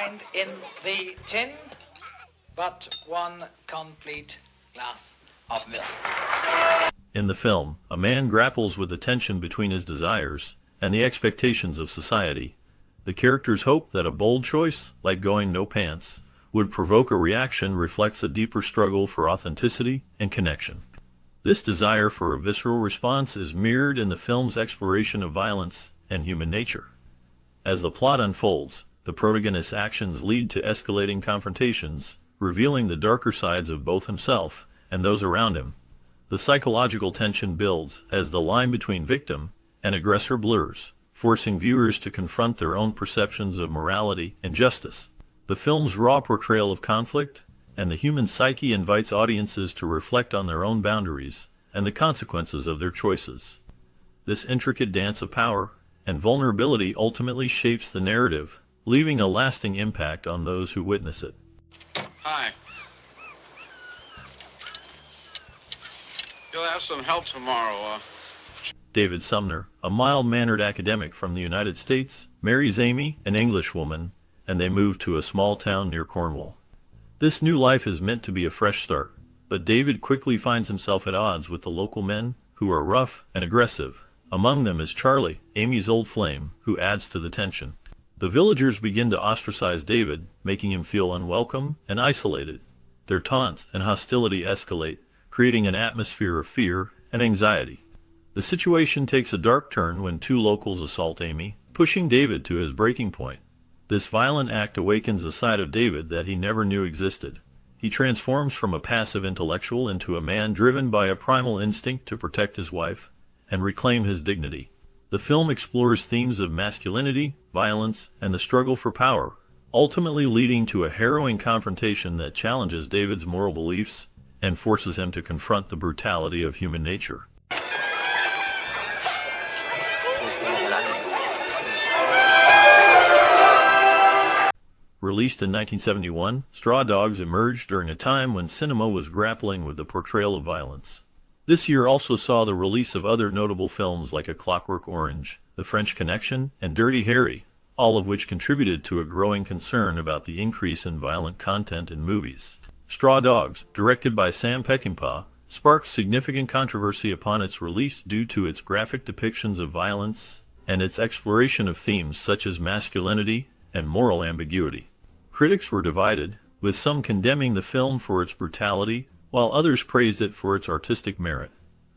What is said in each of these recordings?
find in the tin but one complete glass of milk. In the film, a man grapples with the tension between his desires and the expectations of society. The character's hope that a bold choice, like going no pants, would provoke a reaction reflects a deeper struggle for authenticity and connection. This desire for a visceral response is mirrored in the film's exploration of violence and human nature. As the plot unfolds, the protagonist's actions lead to escalating confrontations, revealing the darker sides of both himself and those around him. The psychological tension builds as the line between victim and aggressor blurs, forcing viewers to confront their own perceptions of morality and justice. The film's raw portrayal of conflict and the human psyche invites audiences to reflect on their own boundaries and the consequences of their choices. This intricate dance of power and vulnerability ultimately shapes the narrative, leaving a lasting impact on those who witness it. Hi. You'll have some help tomorrow, David Sumner, a mild-mannered academic from the United States, marries Amy, an Englishwoman, and they move to a small town near Cornwall. This new life is meant to be a fresh start, but David quickly finds himself at odds with the local men, who are rough and aggressive. Among them is Charlie, Amy's old flame, who adds to the tension. The villagers begin to ostracize David, making him feel unwelcome and isolated. Their taunts and hostility escalate, creating an atmosphere of fear and anxiety. The situation takes a dark turn when two locals assault Amy, pushing David to his breaking point. This violent act awakens a side of David that he never knew existed. He transforms from a passive intellectual into a man driven by a primal instinct to protect his wife and reclaim his dignity. The film explores themes of masculinity, violence, and the struggle for power, ultimately leading to a harrowing confrontation that challenges David's moral beliefs and forces him to confront the brutality of human nature. Released in 1971, Straw Dogs emerged during a time when cinema was grappling with the portrayal of violence. This year also saw the release of other notable films like A Clockwork Orange, The French Connection, and Dirty Harry, all of which contributed to a growing concern about the increase in violent content in movies. Straw Dogs, directed by Sam Peckinpah, sparked significant controversy upon its release due to its graphic depictions of violence and its exploration of themes such as masculinity and moral ambiguity. Critics were divided, with some condemning the film for its brutality, while others praised it for its artistic merit.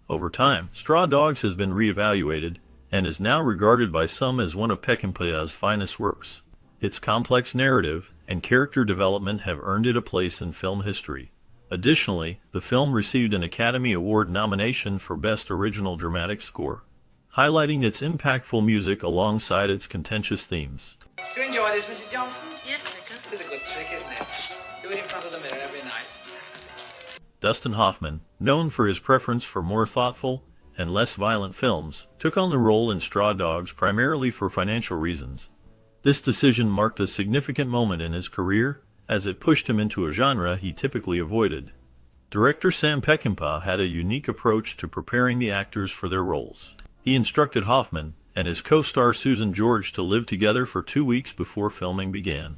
Over time, Straw Dogs has been reevaluated and is now regarded by some as one of Peckinpah's finest works. Its complex narrative and character development have earned it a place in film history. Additionally, the film received an Academy Award nomination for Best Original Dramatic Score, highlighting its impactful music alongside its contentious themes. Do you enjoy this, Mrs. Johnson? Yes, Vicar. It's a good trick, isn't it? Do it in front of the mirror every night. Dustin Hoffman, known for his preference for more thoughtful and less violent films, took on the role in Straw Dogs primarily for financial reasons. This decision marked a significant moment in his career, as it pushed him into a genre he typically avoided. Director Sam Peckinpah had a unique approach to preparing the actors for their roles. He instructed Hoffman and his co-star Susan George to live together for 2 weeks before filming began.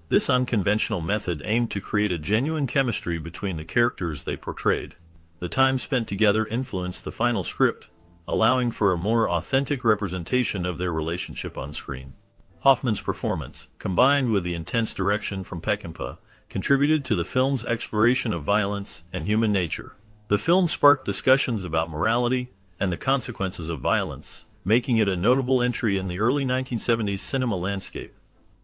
This unconventional method aimed to create a genuine chemistry between the characters they portrayed. The time spent together influenced the final script, allowing for a more authentic representation of their relationship on screen. Hoffman's performance, combined with the intense direction from Peckinpah, contributed to the film's exploration of violence and human nature. The film sparked discussions about morality and the consequences of violence, making it a notable entry in the early 1970s cinema landscape.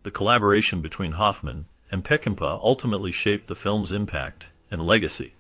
The collaboration between Hoffman and Peckinpah ultimately shaped the film's impact and legacy.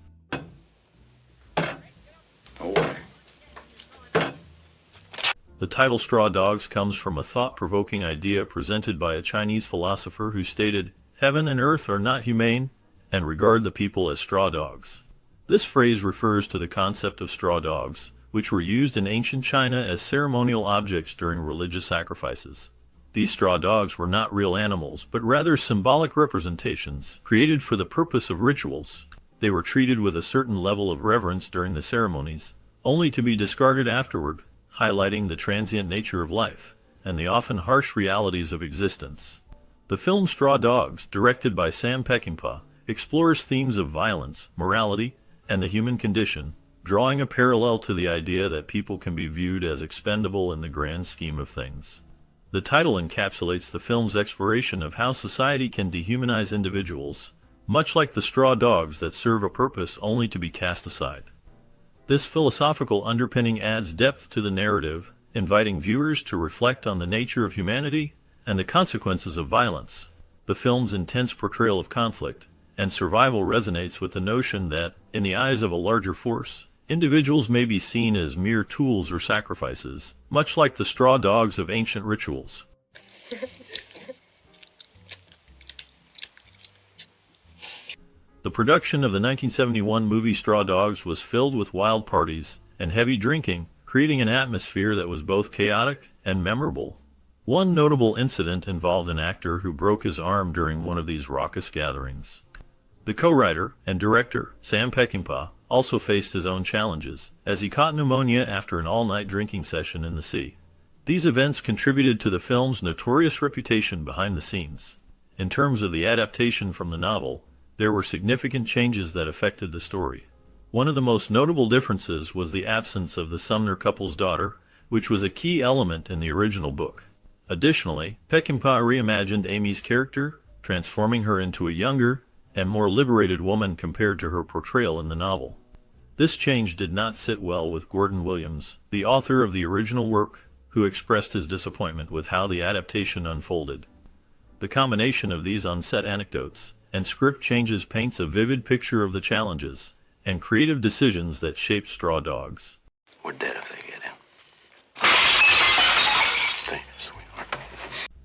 The title Straw Dogs comes from a thought-provoking idea presented by a Chinese philosopher who stated, "Heaven and earth are not humane, and regard the people as straw dogs." This phrase refers to the concept of straw dogs, which were used in ancient China as ceremonial objects during religious sacrifices. These straw dogs were not real animals, but rather symbolic representations, created for the purpose of rituals. They were treated with a certain level of reverence during the ceremonies, only to be discarded afterward, highlighting the transient nature of life and the often harsh realities of existence. The film Straw Dogs, directed by Sam Peckinpah, explores themes of violence, morality, and the human condition, drawing a parallel to the idea that people can be viewed as expendable in the grand scheme of things. The title encapsulates the film's exploration of how society can dehumanize individuals, much like the straw dogs that serve a purpose only to be cast aside. This philosophical underpinning adds depth to the narrative, inviting viewers to reflect on the nature of humanity and the consequences of violence. The film's intense portrayal of conflict and survival resonates with the notion that, in the eyes of a larger force, individuals may be seen as mere tools or sacrifices, much like the straw dogs of ancient rituals. The production of the 1971 movie Straw Dogs was filled with wild parties and heavy drinking, creating an atmosphere that was both chaotic and memorable. One notable incident involved an actor who broke his arm during one of these raucous gatherings. The co-writer and director, Sam Peckinpah, also faced his own challenges, as he caught pneumonia after an all-night drinking session in the sea. These events contributed to the film's notorious reputation behind the scenes. In terms of the adaptation from the novel, there were significant changes that affected the story. One of the most notable differences was the absence of the Sumner couple's daughter, which was a key element in the original book. Additionally, Peckinpah reimagined Amy's character, transforming her into a younger and more liberated woman compared to her portrayal in the novel. This change did not sit well with Gordon Williams, the author of the original work, who expressed his disappointment with how the adaptation unfolded. The combination of these on-set anecdotes and script changes paints a vivid picture of the challenges and creative decisions that shaped Straw Dogs. We're dead if they get in. Thank you, sweetheart.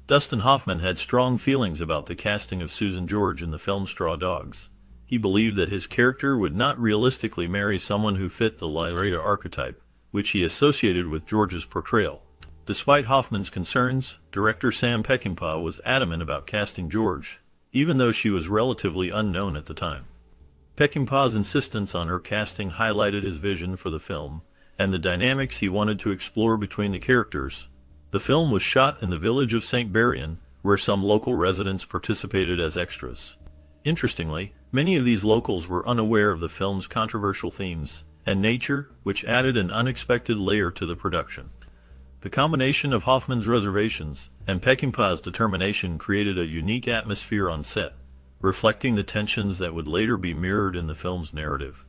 Dustin Hoffman had strong feelings about the casting of Susan George in the film Straw Dogs. He believed that his character would not realistically marry someone who fit the Lyrita archetype, which he associated with George's portrayal. Despite Hoffman's concerns, director Sam Peckinpah was adamant about casting George, even though she was relatively unknown at the time. Peckinpah's insistence on her casting highlighted his vision for the film and the dynamics he wanted to explore between the characters. The film was shot in the village of St. Berrien, where some local residents participated as extras. Interestingly, many of these locals were unaware of the film's controversial themes and nature, which added an unexpected layer to the production. The combination of Hoffman's reservations and Peckinpah's determination created a unique atmosphere on set, reflecting the tensions that would later be mirrored in the film's narrative.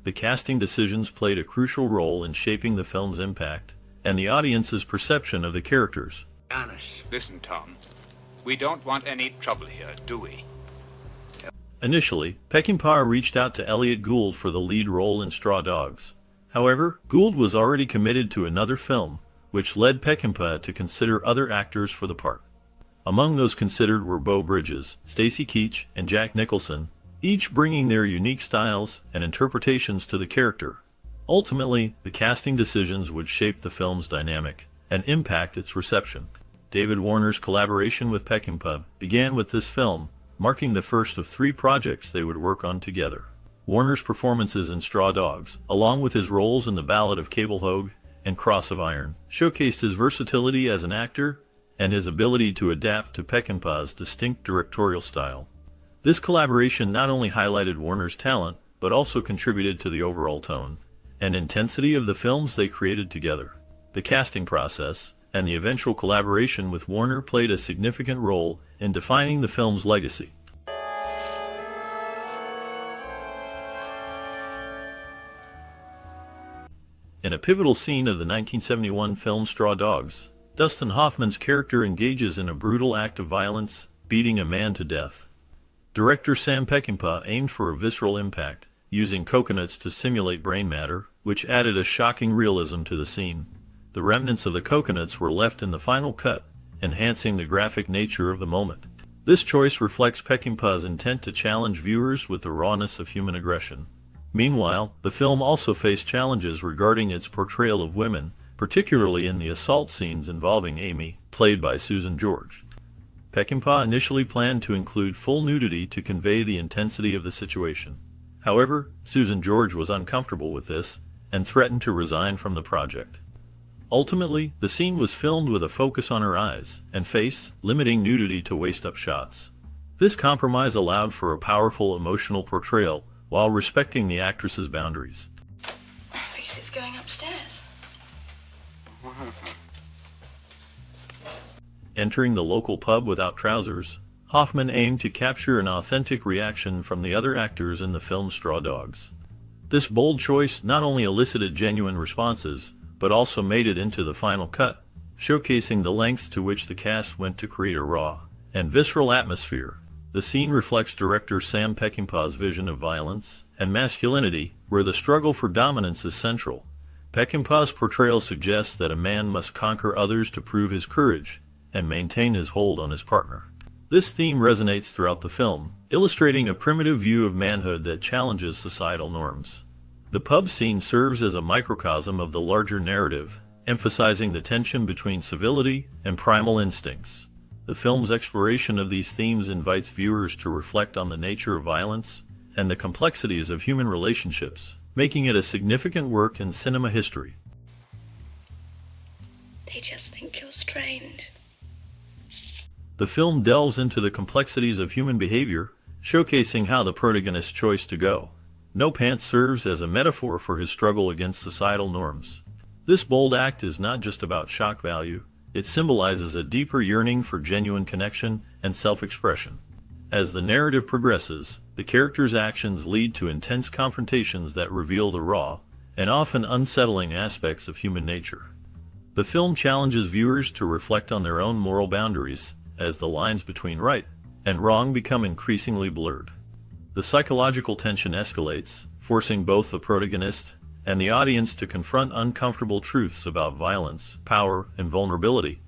The casting decisions played a crucial role in shaping the film's impact and the audience's perception of the characters. Honest. Listen, Tom. We don't want any trouble here, do we? Initially, Peckinpah reached out to Elliot Gould for the lead role in Straw Dogs. However, Gould was already committed to another film, which led Peckinpah to consider other actors for the part. Among those considered were Beau Bridges, Stacy Keach, and Jack Nicholson, each bringing their unique styles and interpretations to the character. Ultimately, the casting decisions would shape the film's dynamic and impact its reception. David Warner's collaboration with Peckinpah began with this film, marking the first of 3 projects they would work on together. Warner's performances in Straw Dogs, along with his roles in The Ballad of Cable Hogue and Cross of Iron, showcased his versatility as an actor and his ability to adapt to Peckinpah's distinct directorial style. This collaboration not only highlighted Warner's talent, but also contributed to the overall tone and intensity of the films they created together. The casting process and the eventual collaboration with Warner played a significant role in defining the film's legacy. In a pivotal scene of the 1971 film Straw Dogs, Dustin Hoffman's character engages in a brutal act of violence, beating a man to death. Director Sam Peckinpah aimed for a visceral impact, using coconuts to simulate brain matter, which added a shocking realism to the scene. The remnants of the coconuts were left in the final cut, enhancing the graphic nature of the moment. This choice reflects Peckinpah's intent to challenge viewers with the rawness of human aggression. Meanwhile, the film also faced challenges regarding its portrayal of women, particularly in the assault scenes involving Amy, played by Susan George. Peckinpah initially planned to include full nudity to convey the intensity of the situation. However, Susan George was uncomfortable with this and threatened to resign from the project. Ultimately, the scene was filmed with a focus on her eyes and face, limiting nudity to waist-up shots. This compromise allowed for a powerful emotional portrayal while respecting the actress's boundaries. Because it's going upstairs. Entering the local pub without trousers, Hoffman aimed to capture an authentic reaction from the other actors in the film Straw Dogs. This bold choice not only elicited genuine responses, but also made it into the final cut, showcasing the lengths to which the cast went to create a raw and visceral atmosphere. The scene reflects director Sam Peckinpah's vision of violence and masculinity, where the struggle for dominance is central. Peckinpah's portrayal suggests that a man must conquer others to prove his courage and maintain his hold on his partner. This theme resonates throughout the film, illustrating a primitive view of manhood that challenges societal norms. The pub scene serves as a microcosm of the larger narrative, emphasizing the tension between civility and primal instincts. The film's exploration of these themes invites viewers to reflect on the nature of violence and the complexities of human relationships, making it a significant work in cinema history. They just think you're strange. The film delves into the complexities of human behavior, showcasing how the protagonist's choice to go no pants serves as a metaphor for his struggle against societal norms. This bold act is not just about shock value, it symbolizes a deeper yearning for genuine connection and self-expression. As the narrative progresses, the characters' actions lead to intense confrontations that reveal the raw and often unsettling aspects of human nature. The film challenges viewers to reflect on their own moral boundaries, as the lines between right and wrong become increasingly blurred. The psychological tension escalates, forcing both the protagonist and the audience to confront uncomfortable truths about violence, power, and vulnerability.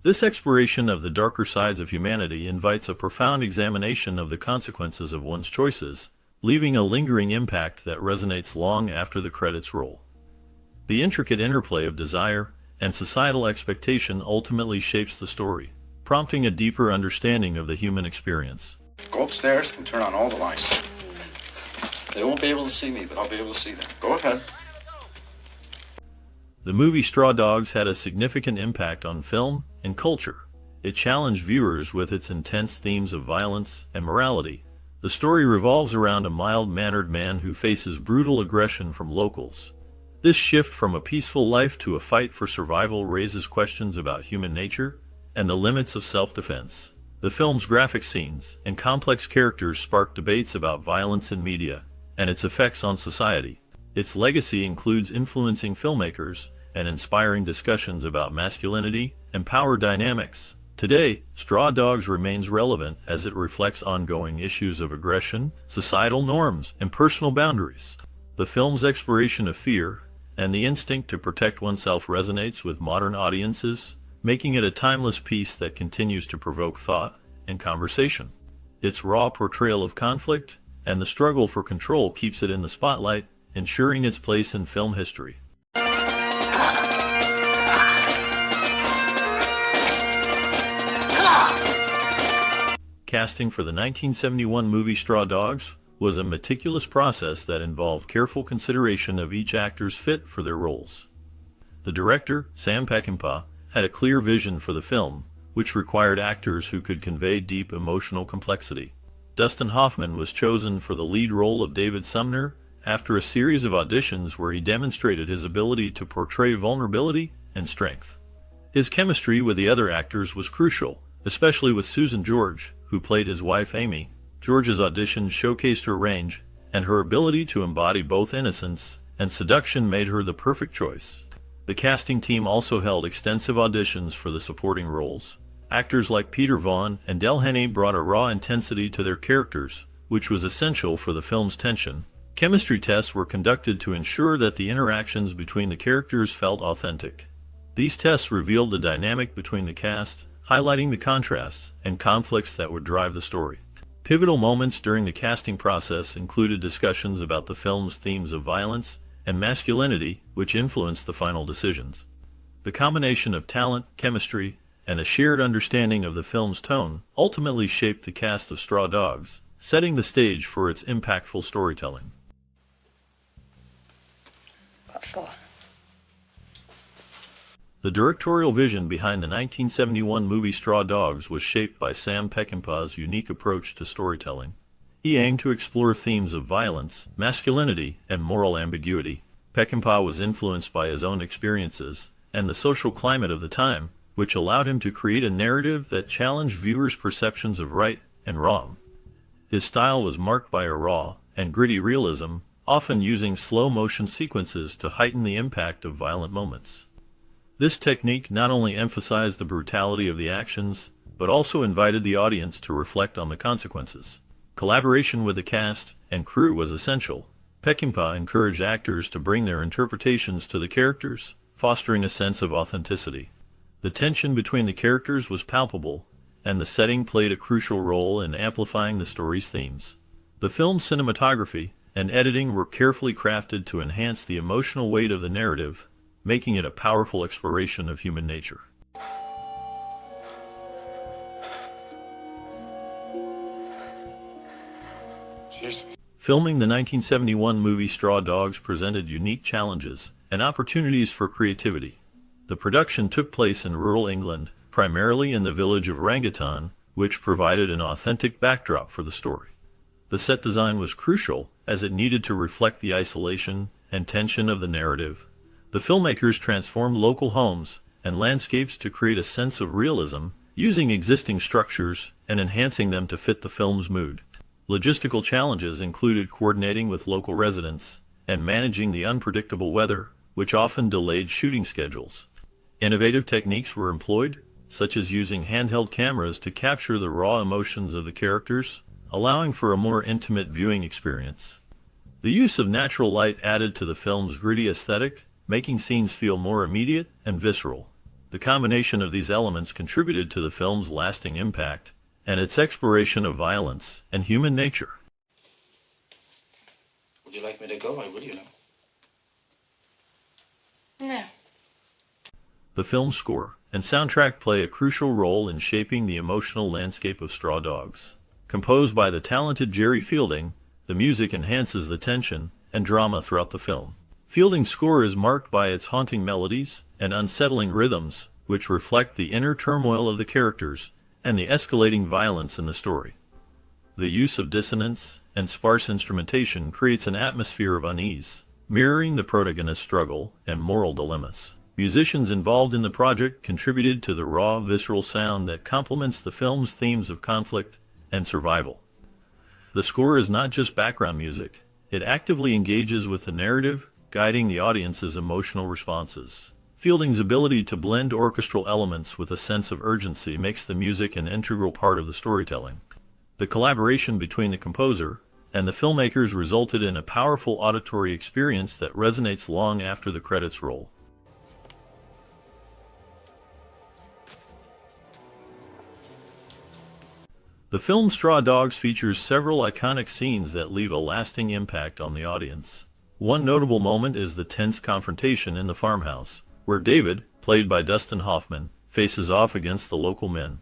This exploration of the darker sides of humanity invites a profound examination of the consequences of one's choices, leaving a lingering impact that resonates long after the credits roll. The intricate interplay of desire and societal expectation ultimately shapes the story, prompting a deeper understanding of the human experience. Go upstairs and turn on all the lights. They won't be able to see me, but I'll be able to see them. Go ahead. The movie Straw Dogs had a significant impact on film and culture. It challenged viewers with its intense themes of violence and morality. The story revolves around a mild-mannered man who faces brutal aggression from locals. This shift from a peaceful life to a fight for survival raises questions about human nature and the limits of self-defense. The film's graphic scenes and complex characters spark debates about violence in media and its effects on society. Its legacy includes influencing filmmakers and inspiring discussions about masculinity and power dynamics. Today, Straw Dogs remains relevant as it reflects ongoing issues of aggression, societal norms, and personal boundaries. The film's exploration of fear and the instinct to protect oneself resonates with modern audiences, making it a timeless piece that continues to provoke thought and conversation. Its raw portrayal of conflict and the struggle for control keeps it in the spotlight, ensuring its place in film history. Casting for the 1971 movie Straw Dogs was a meticulous process that involved careful consideration of each actor's fit for their roles. The director, Sam Peckinpah, had a clear vision for the film, which required actors who could convey deep emotional complexity. Dustin Hoffman was chosen for the lead role of David Sumner after a series of auditions where he demonstrated his ability to portray vulnerability and strength. His chemistry with the other actors was crucial, especially with Susan George, who played his wife Amy. George's auditions showcased her range, and her ability to embody both innocence and seduction made her the perfect choice. The casting team also held extensive auditions for the supporting roles. Actors like Peter Vaughan and Del Henney brought a raw intensity to their characters, which was essential for the film's tension. Chemistry tests were conducted to ensure that the interactions between the characters felt authentic. These tests revealed the dynamic between the cast, highlighting the contrasts and conflicts that would drive the story. Pivotal moments during the casting process included discussions about the film's themes of violence and masculinity, which influenced the final decisions. The combination of talent, chemistry, and a shared understanding of the film's tone ultimately shaped the cast of Straw Dogs, setting the stage for its impactful storytelling. What for? The directorial vision behind the 1971 movie Straw Dogs was shaped by Sam Peckinpah's unique approach to storytelling. He aimed to explore themes of violence, masculinity, and moral ambiguity. Peckinpah was influenced by his own experiences and the social climate of the time, which allowed him to create a narrative that challenged viewers' perceptions of right and wrong. His style was marked by a raw and gritty realism, often using slow-motion sequences to heighten the impact of violent moments. This technique not only emphasized the brutality of the actions, but also invited the audience to reflect on the consequences. Collaboration with the cast and crew was essential. Peckinpah encouraged actors to bring their interpretations to the characters, fostering a sense of authenticity. The tension between the characters was palpable, and the setting played a crucial role in amplifying the story's themes. The film's cinematography and editing were carefully crafted to enhance the emotional weight of the narrative, making it a powerful exploration of human nature. Jesus. Filming the 1971 movie Straw Dogs presented unique challenges and opportunities for creativity. The production took place in rural England, primarily in the village of Rangitan, which provided an authentic backdrop for the story. The set design was crucial, as it needed to reflect the isolation and tension of the narrative. The filmmakers transformed local homes and landscapes to create a sense of realism, using existing structures and enhancing them to fit the film's mood. Logistical challenges included coordinating with local residents and managing the unpredictable weather, which often delayed shooting schedules. Innovative techniques were employed, such as using handheld cameras to capture the raw emotions of the characters, allowing for a more intimate viewing experience. The use of natural light added to the film's gritty aesthetic, making scenes feel more immediate and visceral. The combination of these elements contributed to the film's lasting impact and its exploration of violence and human nature. Would you like me to go, or would you? No. The film's score and soundtrack play a crucial role in shaping the emotional landscape of Straw Dogs. Composed by the talented Jerry Fielding, the music enhances the tension and drama throughout the film. Fielding's score is marked by its haunting melodies and unsettling rhythms, which reflect the inner turmoil of the characters and the escalating violence in the story. The use of dissonance and sparse instrumentation creates an atmosphere of unease, mirroring the protagonist's struggle and moral dilemmas. Musicians involved in the project contributed to the raw, visceral sound that complements the film's themes of conflict and survival. The score is not just background music, it actively engages with the narrative, guiding the audience's emotional responses. Fielding's ability to blend orchestral elements with a sense of urgency makes the music an integral part of the storytelling. The collaboration between the composer and the filmmakers resulted in a powerful auditory experience that resonates long after the credits roll. The film Straw Dogs features several iconic scenes that leave a lasting impact on the audience. One notable moment is the tense confrontation in the farmhouse, where David, played by Dustin Hoffman, faces off against the local men.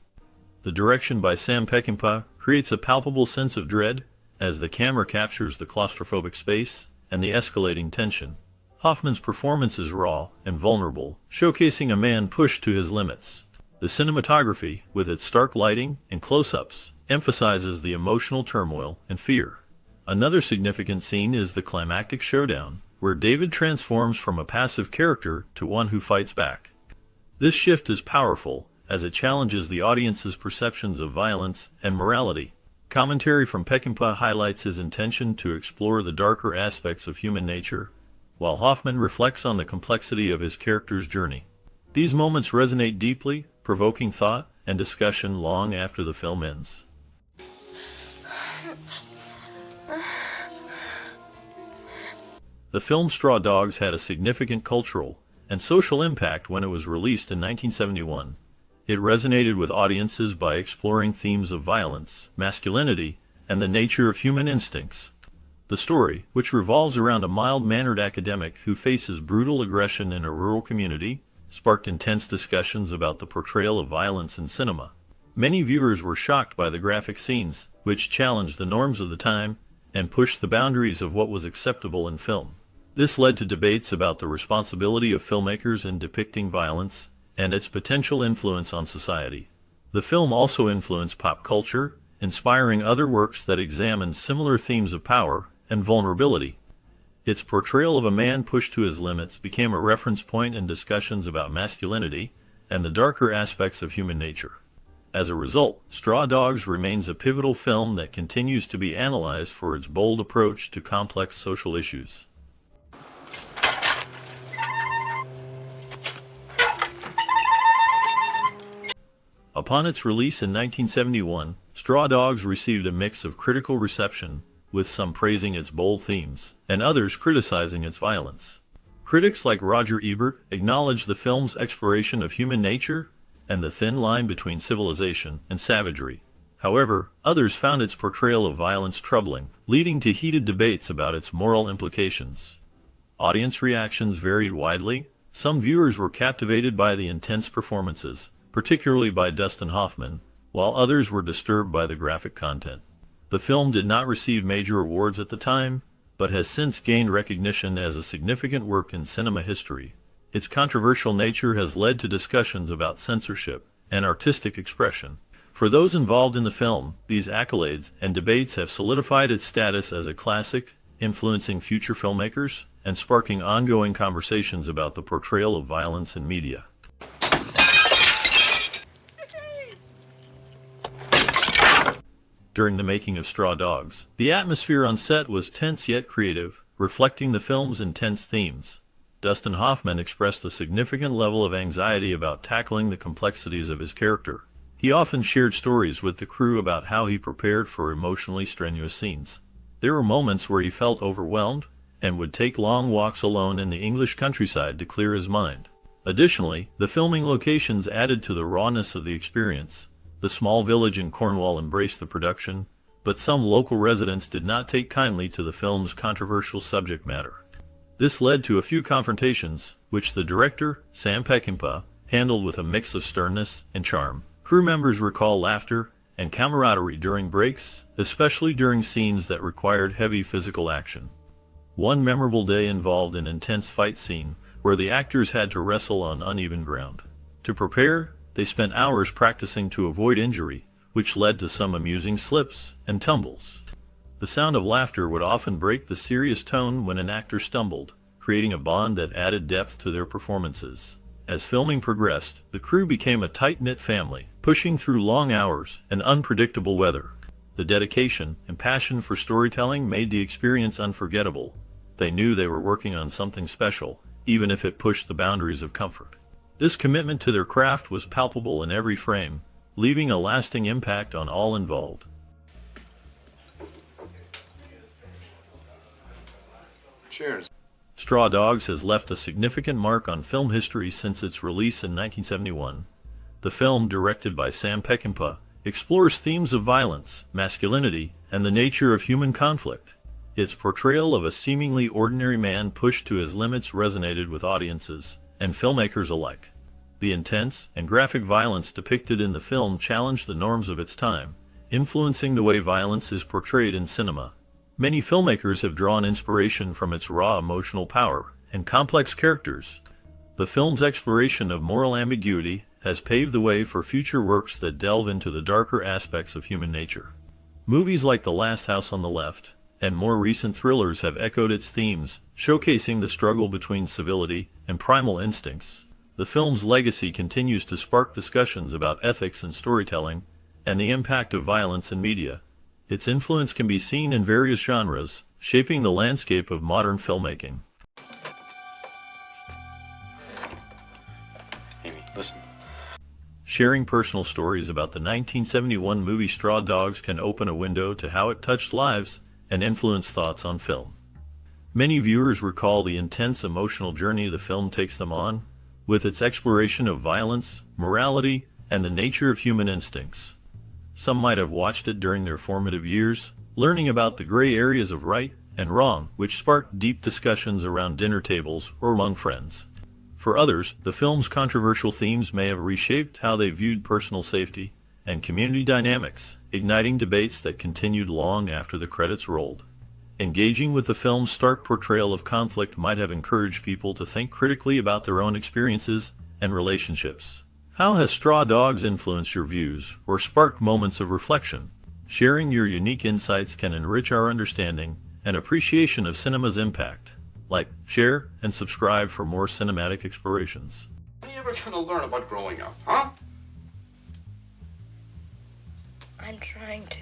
The direction by Sam Peckinpah creates a palpable sense of dread as the camera captures the claustrophobic space and the escalating tension. Hoffman's performance is raw and vulnerable, showcasing a man pushed to his limits. The cinematography, with its stark lighting and close-ups, emphasizes the emotional turmoil and fear. Another significant scene is the climactic showdown, where David transforms from a passive character to one who fights back. This shift is powerful, as it challenges the audience's perceptions of violence and morality. Commentary from Peckinpah highlights his intention to explore the darker aspects of human nature, while Hoffman reflects on the complexity of his character's journey. These moments resonate deeply, provoking thought and discussion long after the film ends. The film Straw Dogs had a significant cultural and social impact when it was released in 1971. It resonated with audiences by exploring themes of violence, masculinity, and the nature of human instincts. The story, which revolves around a mild-mannered academic who faces brutal aggression in a rural community, sparked intense discussions about the portrayal of violence in cinema. Many viewers were shocked by the graphic scenes, which challenged the norms of the time and pushed the boundaries of what was acceptable in film. This led to debates about the responsibility of filmmakers in depicting violence and its potential influence on society. The film also influenced pop culture, inspiring other works that examine similar themes of power and vulnerability. Its portrayal of a man pushed to his limits became a reference point in discussions about masculinity and the darker aspects of human nature. As a result, Straw Dogs remains a pivotal film that continues to be analyzed for its bold approach to complex social issues. Upon its release in 1971, Straw Dogs received a mix of critical reception, with some praising its bold themes, and others criticizing its violence. Critics like Roger Ebert acknowledged the film's exploration of human nature and the thin line between civilization and savagery. However, others found its portrayal of violence troubling, leading to heated debates about its moral implications. Audience reactions varied widely. Some viewers were captivated by the intense performances, particularly by Dustin Hoffman, while others were disturbed by the graphic content. The film did not receive major awards at the time, but has since gained recognition as a significant work in cinema history. Its controversial nature has led to discussions about censorship and artistic expression. For those involved in the film, these accolades and debates have solidified its status as a classic, influencing future filmmakers and sparking ongoing conversations about the portrayal of violence in media. During the making of Straw Dogs, the atmosphere on set was tense yet creative, reflecting the film's intense themes. Dustin Hoffman expressed a significant level of anxiety about tackling the complexities of his character. He often shared stories with the crew about how he prepared for emotionally strenuous scenes. There were moments where he felt overwhelmed and would take long walks alone in the English countryside to clear his mind. Additionally, the filming locations added to the rawness of the experience. The small village in Cornwall embraced the production, but some local residents did not take kindly to the film's controversial subject matter. This led to a few confrontations, which the director, Sam Peckinpah, handled with a mix of sternness and charm. Crew members recall laughter and camaraderie during breaks, especially during scenes that required heavy physical action. One memorable day involved an intense fight scene where the actors had to wrestle on uneven ground. To prepare, they spent hours practicing to avoid injury, which led to some amusing slips and tumbles. The sound of laughter would often break the serious tone when an actor stumbled, creating a bond that added depth to their performances. As filming progressed, the crew became a tight-knit family, pushing through long hours and unpredictable weather. The dedication and passion for storytelling made the experience unforgettable. They knew they were working on something special, even if it pushed the boundaries of comfort. This commitment to their craft was palpable in every frame, leaving a lasting impact on all involved. Cheers. Straw Dogs has left a significant mark on film history since its release in 1971. The film, directed by Sam Peckinpah, explores themes of violence, masculinity, and the nature of human conflict. Its portrayal of a seemingly ordinary man pushed to his limits resonated with audiences and filmmakers alike. The intense and graphic violence depicted in the film challenged the norms of its time, influencing the way violence is portrayed in cinema. Many filmmakers have drawn inspiration from its raw emotional power and complex characters. The film's exploration of moral ambiguity has paved the way for future works that delve into the darker aspects of human nature. Movies like The Last House on the Left and more recent thrillers have echoed its themes, showcasing the struggle between civility and primal instincts. The film's legacy continues to spark discussions about ethics in storytelling and the impact of violence in media. Its influence can be seen in various genres, shaping the landscape of modern filmmaking. Amy, listen. Sharing personal stories about the 1971 movie Straw Dogs can open a window to how it touched lives and influenced thoughts on film. Many viewers recall the intense emotional journey the film takes them on, with its exploration of violence, morality, and the nature of human instincts. Some might have watched it during their formative years, learning about the gray areas of right and wrong, which sparked deep discussions around dinner tables or among friends. For others, the film's controversial themes may have reshaped how they viewed personal safety and community dynamics, igniting debates that continued long after the credits rolled. Engaging with the film's stark portrayal of conflict might have encouraged people to think critically about their own experiences and relationships. How has Straw Dogs influenced your views or sparked moments of reflection? Sharing your unique insights can enrich our understanding and appreciation of cinema's impact. Like, share, and subscribe for more cinematic explorations. When are you ever going to learn about growing up, huh? I'm trying to.